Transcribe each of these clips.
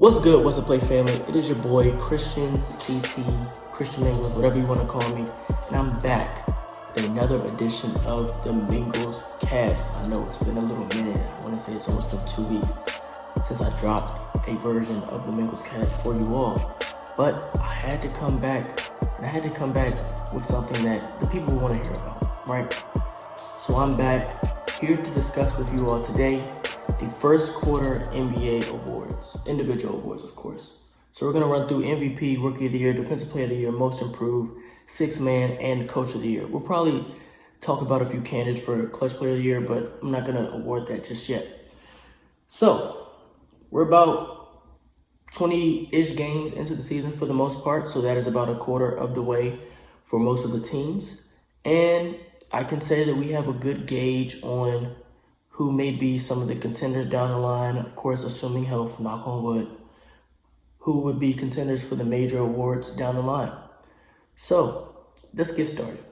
What's good? What's up, Play family? It is your boy Christian CT, Christian Mingles, whatever you want to call me, and I'm back with another edition of the MinglesCast. I know it's been a little minute. I want to say it's almost been 2 weeks since I dropped a version of the MinglesCast for you all, but I had to come back, and I had to come back with something that the people want to hear about, right? So I'm back here to discuss with you all today the first quarter NBA awards, individual awards, of course. So we're going to run through MVP, Rookie of the Year, Defensive Player of the Year, Most Improved, Sixth Man, and Coach of the Year. We'll probably talk about a few candidates for Clutch Player of the Year, but I'm not going to award that just yet. So we're about 20-ish games into the season for the most part, so that is about a quarter of the way for most of the teams. And I can say that we have a good gauge on who may be some of the contenders down the line, of course, assuming health, knock on wood, who would be contenders for the major awards down the line. So let's get started.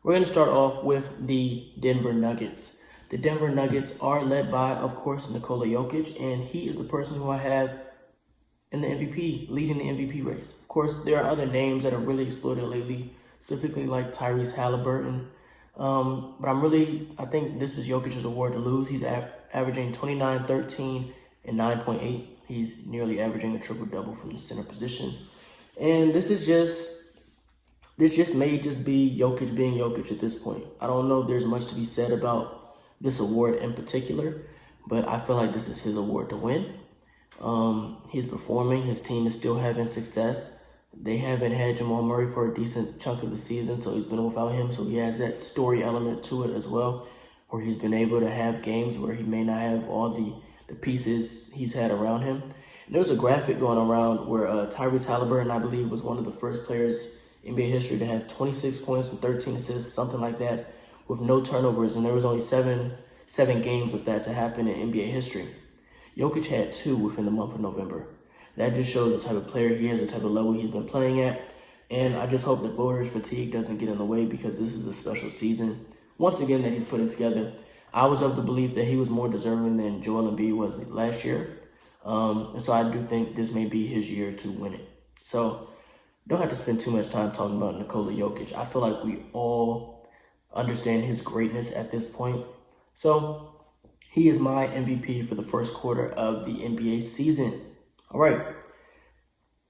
We're going to start off with the Denver Nuggets. The Denver Nuggets are led by, of course, Nikola Jokic, and he is the person who I have in the MVP, leading the MVP race. Of course, there are other names that have really exploded lately, specifically like Tyrese Halliburton. But I think this is Jokic's award to lose. He's averaging 29, 13, and 9.8. He's nearly averaging a triple-double from the center position. And this may just be Jokic being Jokic at this point. I don't know if there's much to be said about this award in particular, but I feel like this is his award to win. He's performing. His team is still having success. They haven't had Jamal Murray for a decent chunk of the season, so he's been without him. So he has that story element to it as well, where he's been able to have games where he may not have all the pieces he's had around him. And there was a graphic going around where Tyrese Halliburton, I believe, was one of the first players in NBA history to have 26 points and 13 assists, something like that, with no turnovers. And there was only seven games of that to happen in NBA history. Jokic had 2 within the month of November. That just shows the type of player he is, the type of level he's been playing at. And I just hope that voters' fatigue doesn't get in the way, because this is a special season, once again, that he's putting together. I was of the belief that he was more deserving than Joel Embiid was last year. And so I do think this may be his year to win it. So don't have to spend too much time talking about Nikola Jokic. I feel like we all understand his greatness at this point. So he is my MVP for the first quarter of the NBA season. All right,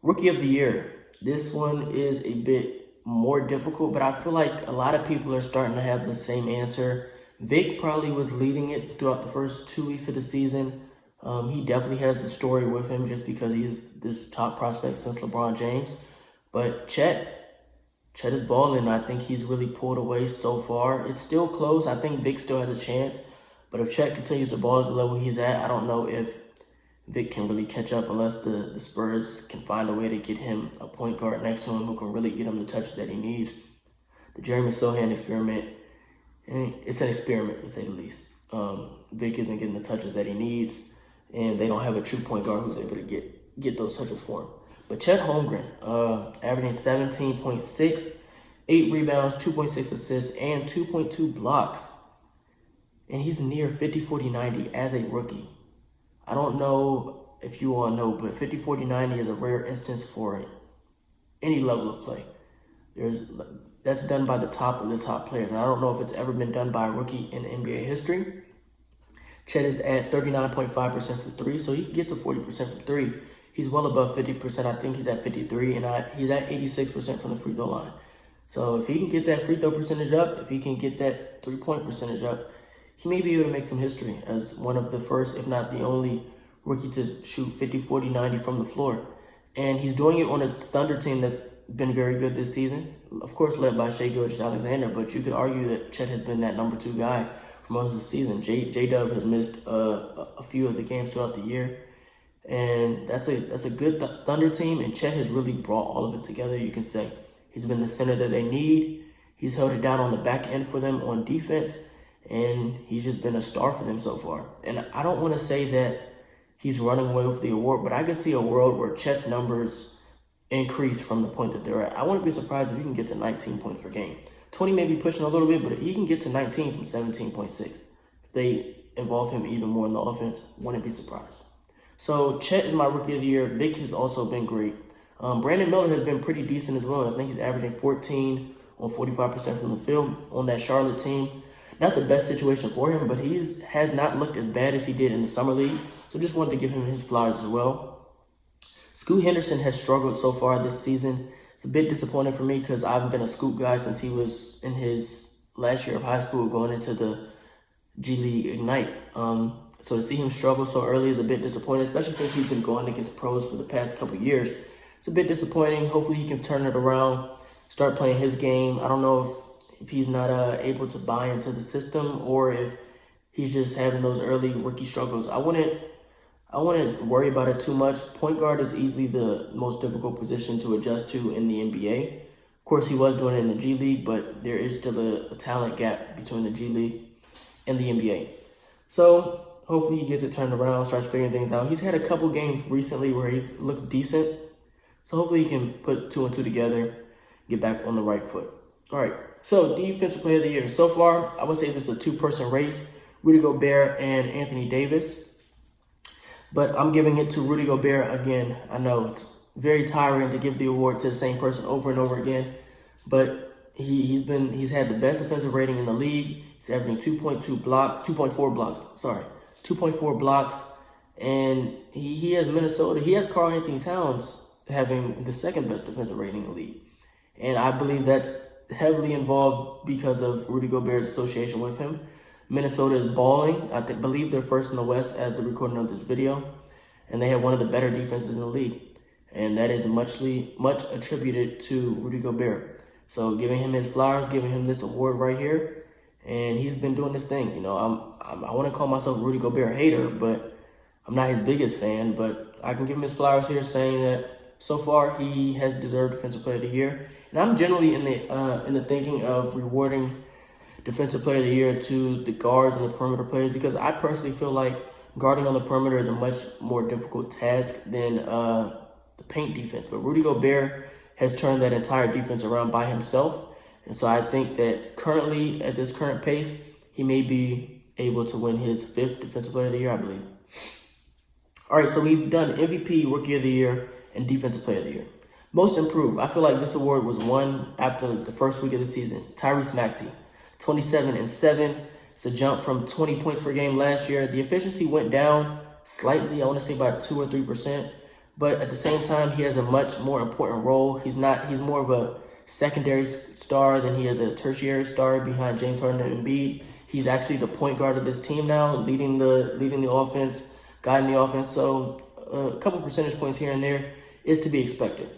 Rookie of the Year. This one is a bit more difficult, but I feel like a lot of people are starting to have the same answer. Vic probably was leading it throughout the first 2 weeks of the season. He definitely has the story with him just because he's this top prospect since LeBron James. But Chet is balling. I think he's really pulled away so far. It's still close. I think Vic still has a chance. But if Chet continues to ball at the level he's at, I don't know if Vic can really catch up unless the Spurs can find a way to get him a point guard next to him who can really get him the touches that he needs. The Jeremy Sohan experiment, and it's an experiment to say the least. Vic isn't getting the touches that he needs, and they don't have a true point guard who's able to get those touches for him. But Chet Holmgren, averaging 17.6, 8 rebounds, 2.6 assists, and 2.2 blocks. And he's near 50-40-90 as a rookie. I don't know if you all know, but 50-40-90 is a rare instance for any level of play. That's done by the top of the top players, and I don't know if it's ever been done by a rookie in NBA history. Chet is at 39.5% from 3, so he can get to 40% from 3. He's well above 50%. I think he's at 53, and he's at 86% from the free throw line. So if he can get that free throw percentage up, if he can get that three-point percentage up, he may be able to make some history as one of the first, if not the only, rookie to shoot 50-40-90 from the floor. And he's doing it on a Thunder team that's been very good this season. Of course, led by Shai Gilgeous-Alexander, but you could argue that Chet has been that number 2 guy for most of the season. J-Dub has missed a few of the games throughout the year. And that's a good Thunder team, and Chet has really brought all of it together, you can say. He's been the center that they need. He's held it down on the back end for them on defense. And he's just been a star for them so far. And I don't want to say that he's running away with the award, but I can see a world where Chet's numbers increase from the point that they're at. I wouldn't be surprised if he can get to 19 points per game. 20 may be pushing a little bit, but he can get to 19 from 17.6. If they involve him even more in the offense, wouldn't be surprised. So Chet is my rookie of the year. Vic has also been great. Brandon Miller has been pretty decent as well. I think he's averaging 14 on 45% from the field on that Charlotte team. Not the best situation for him, but he has not looked as bad as he did in the summer league. So just wanted to give him his flowers as well. Scoot Henderson has struggled so far this season. It's a bit disappointing for me because I've been a Scoot guy since he was in his last year of high school going into the G League Ignite. So to see him struggle so early is a bit disappointing, especially since he's been going against pros for the past couple of years. It's a bit disappointing. Hopefully he can turn it around, start playing his game. I don't know if he's not able to buy into the system or if he's just having those early rookie struggles. I wouldn't worry about it too much. Point guard is easily the most difficult position to adjust to in the NBA. Of course, he was doing it in the G League, but there is still a talent gap between the G League and the NBA. So hopefully he gets it turned around, starts figuring things out. He's had a couple games recently where he looks decent. So hopefully he can put 2 and 2 together, get back on the right foot. All right, so Defensive Player of the Year. So far, I would say this is a 2-person race, Rudy Gobert and Anthony Davis. But I'm giving it to Rudy Gobert again. I know it's very tiring to give the award to the same person over and over again, but he's had the best defensive rating in the league. He's averaging 2.4 blocks, and he has Minnesota. He has Karl Anthony Towns having the second best defensive rating in the league. And I believe that's heavily involved because of Rudy Gobert's association with him. Minnesota is balling. I believe they're first in the West at the recording of this video. And they have one of the better defenses in the league. And that is much attributed to Rudy Gobert. So giving him his flowers, giving him this award right here. And he's been doing this thing. You know, I want to call myself a Rudy Gobert hater, but I'm not his biggest fan. But I can give him his flowers here, saying that so far he has deserved Defensive Player of the Year. And I'm generally in the thinking of rewarding Defensive Player of the Year to the guards and the perimeter players, because I personally feel like guarding on the perimeter is a much more difficult task than the paint defense. But Rudy Gobert has turned that entire defense around by himself. And so I think that currently, at this current pace, he may be able to win his 5th Defensive Player of the Year, I believe. All right, so we've done MVP, Rookie of the Year, and Defensive Player of the Year. Most Improved. I feel like this award was won after the first week of the season. Tyrese Maxey, 27 and 7. It's a jump from 20 points per game last year. The efficiency went down slightly, I want to say about 2 or 3%. But at the same time, he has a much more important role. He's more of a secondary star than he is a tertiary star behind James Harden and Embiid. He's actually the point guard of this team now, leading the offense, guiding the offense. So a couple percentage points here and there is to be expected.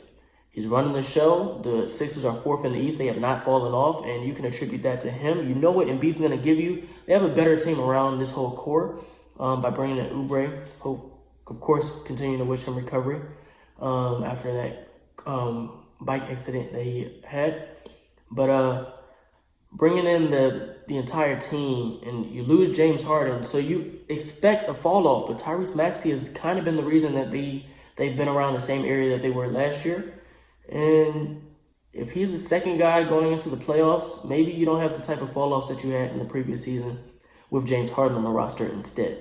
He's running the show. The Sixers are 4th in the East. They have not fallen off, and you can attribute that to him. You know what Embiid's going to give you. They have a better team around this whole core by bringing in Oubre. Hope, of course, continuing to wish him recovery after that bike accident that he had. But bringing in the entire team, and you lose James Harden, so you expect a fall off. But Tyrese Maxey has kind of been the reason that they've been around the same area that they were last year. And if he's the second guy going into the playoffs, maybe you don't have the type of fall-offs that you had in the previous season with James Harden on the roster instead.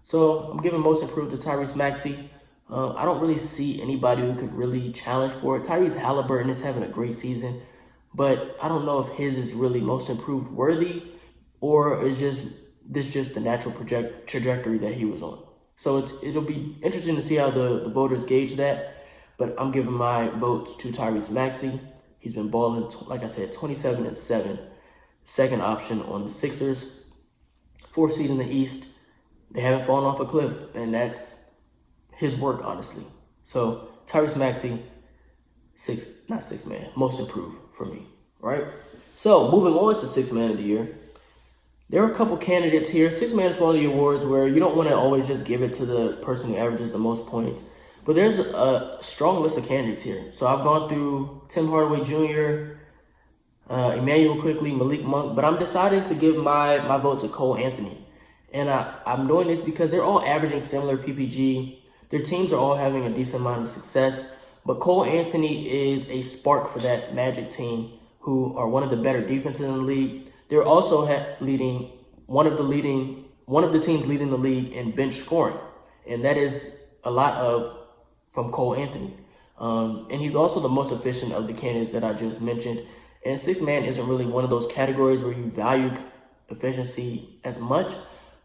So I'm giving Most Improved to Tyrese Maxey. I don't really see anybody who could really challenge for it. Tyrese Halliburton is having a great season, but I don't know if his is really Most Improved worthy, or is this just the natural trajectory that he was on. So it'll be interesting to see how the voters gauge that. But I'm giving my votes to Tyrese Maxey. He's been balling, like I said, 27 and 7. Second option on the Sixers. 4th seed in the East. They haven't fallen off a cliff, and that's his work, honestly. So Tyrese Maxey, Most Improved for me, right? So moving on to 6th Man of the Year. There are a couple candidates here. 6th Man is one of the awards where you don't want to always just give it to the person who averages the most points. But there's a strong list of candidates here. So I've gone through Tim Hardaway Jr., Emmanuel Quickley, Malik Monk, but I'm deciding to give my vote to Cole Anthony. And I'm doing this because they're all averaging similar PPG. Their teams are all having a decent amount of success. But Cole Anthony is a spark for that Magic team, who are one of the better defenses in the league. They're also one of the teams leading the league in bench scoring. And that is a lot of from Cole Anthony. And he's also the most efficient of the candidates that I just mentioned. And sixth man isn't really one of those categories where you value efficiency as much,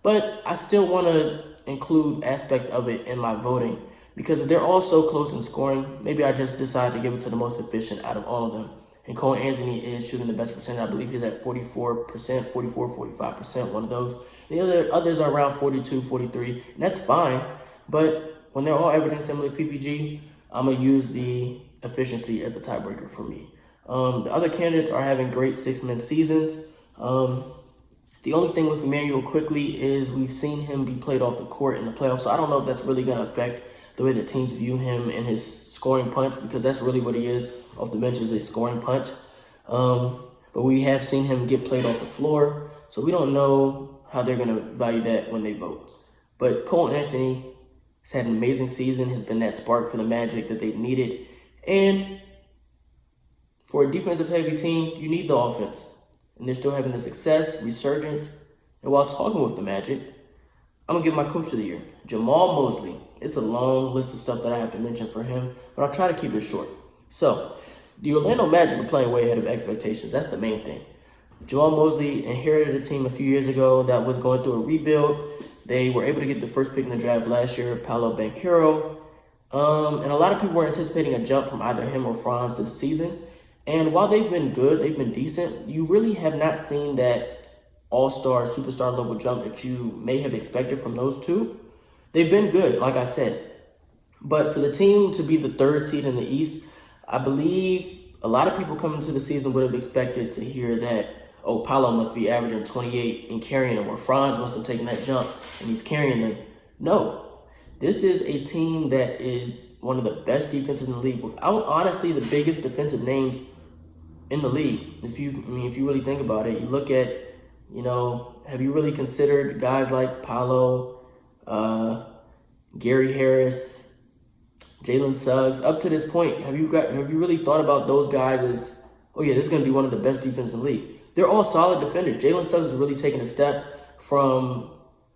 but I still want to include aspects of it in my voting because if they're all so close in scoring, maybe I just decide to give it to the most efficient out of all of them. And Cole Anthony is shooting the best percentage. I believe he's at 44%, 45%, one of those. The others are around 42, 43, and that's fine. But when they're all averaging similar PPG, I'm going to use the efficiency as a tiebreaker for me. The other candidates are having great six-man seasons. The only thing with Emmanuel quickly is we've seen him be played off the court in the playoffs, so I don't know if that's really going to affect the way that teams view him and his scoring punch, because that's really what he is. Off the bench is a scoring punch. But we have seen him get played off the floor, so we don't know how they're going to value that when they vote. But Cole Anthony has had an amazing season, has been that spark for the Magic that they've needed. And for a defensive-heavy team, you need the offense. And they're still having the success, resurgence. And while talking with the Magic, I'm going to give my coach of the year, Jamal Mosley. It's a long list of stuff that I have to mention for him, but I'll try to keep it short. So, the Orlando Magic are playing way ahead of expectations. That's the main thing. Jamal Mosley inherited a team a few years ago that was going through a rebuild. They were able to get the first pick in the draft last year, Paolo Banchero. And a lot of people were anticipating a jump from either him or Franz this season. And while they've been good, they've been decent, you really have not seen that all-star, superstar level jump that you may have expected from those two. They've been good, like I said. But for the team to be the third seed in the East, I believe a lot of people coming into the season would have expected to hear that, oh, Paolo must be averaging 28 and carrying them, or Franz must have taken that jump and he's carrying them. No, this is a team that is one of the best defenses in the league, without honestly the biggest defensive names in the league. If you really think about it, you look at, have you really considered guys like Paolo, Gary Harris, Jalen Suggs? Up to this point, have you really thought about those guys as, oh yeah, this is going to be one of the best defenses in the league? They're all solid defenders. Jalen Suggs is really taking a step from,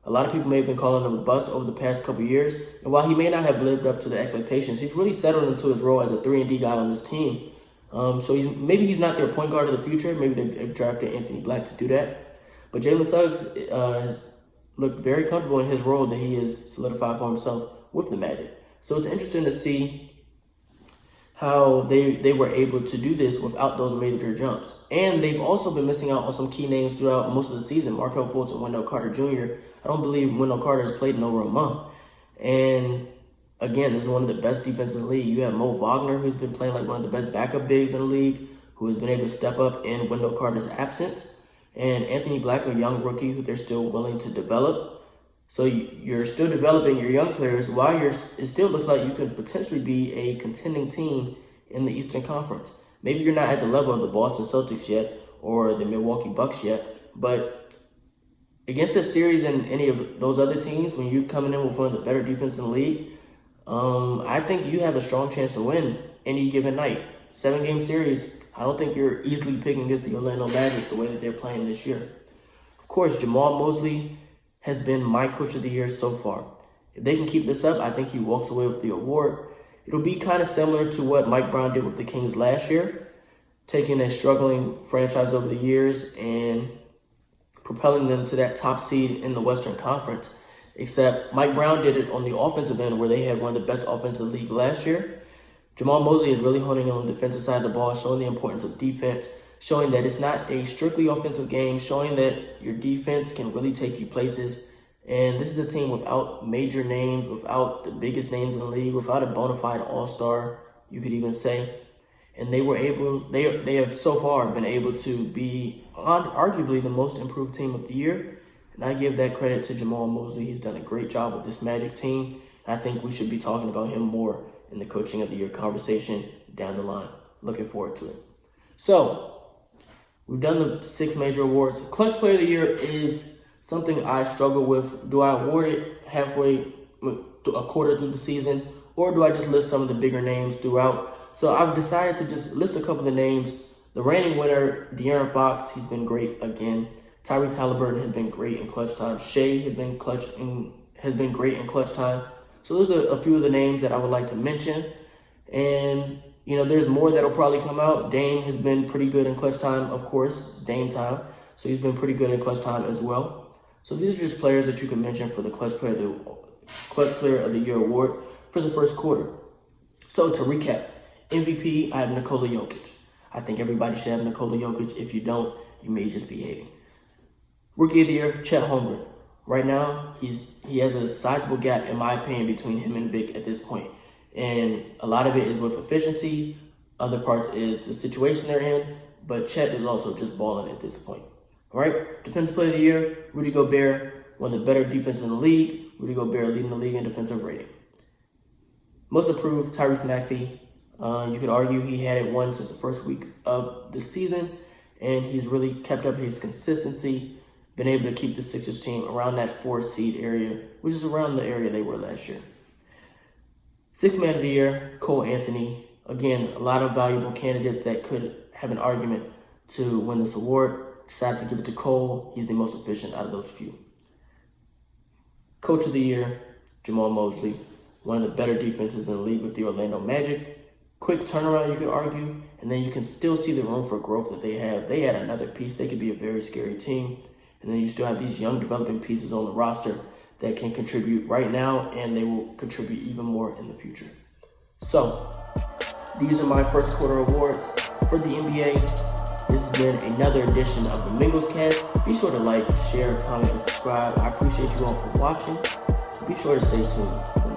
a lot of people may have been calling him a bust over the past couple of years. And while he may not have lived up to the expectations, he's really settled into his role as a 3-and-D guy on this team. So maybe he's not their point guard of the future. Maybe they've drafted Anthony Black to do that. But Jalen Suggs has looked very comfortable in his role that he has solidified for himself with the Magic. So it's interesting to see how they were able to do this without those major jumps. And they've also been missing out on some key names throughout most of the season. Markelle Fultz and Wendell Carter Jr. I don't believe Wendell Carter has played in over a month. And again, this is one of the best defenses in the league. You have Mo Wagner, who's been playing like one of the best backup bigs in the league, who has been able to step up in Wendell Carter's absence. And Anthony Black, a young rookie who they're still willing to develop. So you're still developing your young players while it still looks like you could potentially be a contending team in the Eastern Conference. Maybe you're not at the level of the Boston Celtics yet or the Milwaukee Bucks yet, but against a series and any of those other teams, when you're coming in with one of the better defense in the league, I think you have a strong chance to win any given night. 7-game series, I don't think you're easily picking against the Orlando Magic the way that they're playing this year. Of course, Jamal Mosley has been my coach of the year so far. If they can keep this up, I think he walks away with the award. It'll be kind of similar to what Mike Brown did with the Kings last year, taking a struggling franchise over the years and propelling them to that top seed in the Western Conference. Except Mike Brown did it on the offensive end where they had one of the best offenses in the league last year. Jamal Mosley is really honing in on the defensive side of the ball, showing the importance of defense, showing that it's not a strictly offensive game, showing that your defense can really take you places. And this is a team without major names, without the biggest names in the league, without a bona fide all-star, you could even say. And they have so far been able to be arguably the most improved team of the year. And I give that credit to Jamal Mosley. He's done a great job with this Magic team. I think we should be talking about him more in the coaching of the year conversation down the line. Looking forward to it. So, we've done the 6 major awards. Clutch Player of the Year is something I struggle with. Do I award it halfway, a quarter through the season, or do I just list some of the bigger names throughout? So I've decided to just list a couple of the names. The reigning winner, De'Aaron Fox, he's been great again. Tyrese Halliburton has been great in clutch time. Shea has been great in clutch time. So those are a few of the names that I would like to mention. And, there's more that'll probably come out. Dame has been pretty good in clutch time, of course. It's Dame time. So he's been pretty good in clutch time as well. So these are just players that you can mention for the Clutch Player of the Year award for the first quarter. So to recap, MVP, I have Nikola Jokic. I think everybody should have Nikola Jokic. If you don't, you may just be hating. Rookie of the Year, Chet Holmgren. Right now, he has a sizable gap, in my opinion, between him and Vic at this point. And a lot of it is with efficiency. Other parts is the situation they're in. But Chet is also just balling at this point. All right, Defensive Player of the Year, Rudy Gobert, one of the better defenses in the league. Rudy Gobert leading the league in defensive rating. Most Improved, Tyrese Maxey. You could argue he had it won since the first week of the season, and he's really kept up his consistency, been able to keep the Sixers team around that 4 seed area, which is around the area they were last year. Sixth Man of the Year, Cole Anthony. Again, a lot of valuable candidates that could have an argument to win this award. Decided to give it to Cole. He's the most efficient out of those few. Coach of the Year, Jamal Mosley. One of the better defenses in the league with the Orlando Magic. Quick turnaround, you could argue, and then you can still see the room for growth that they have. They had another piece. They could be a very scary team. And then you still have these young developing pieces on the roster that can contribute right now, and they will contribute even more in the future. So, these are my first quarter awards for the NBA. This has been another edition of the MinglesCast. Be sure to like, share, comment, and subscribe. I appreciate you all for watching. Be sure to stay tuned for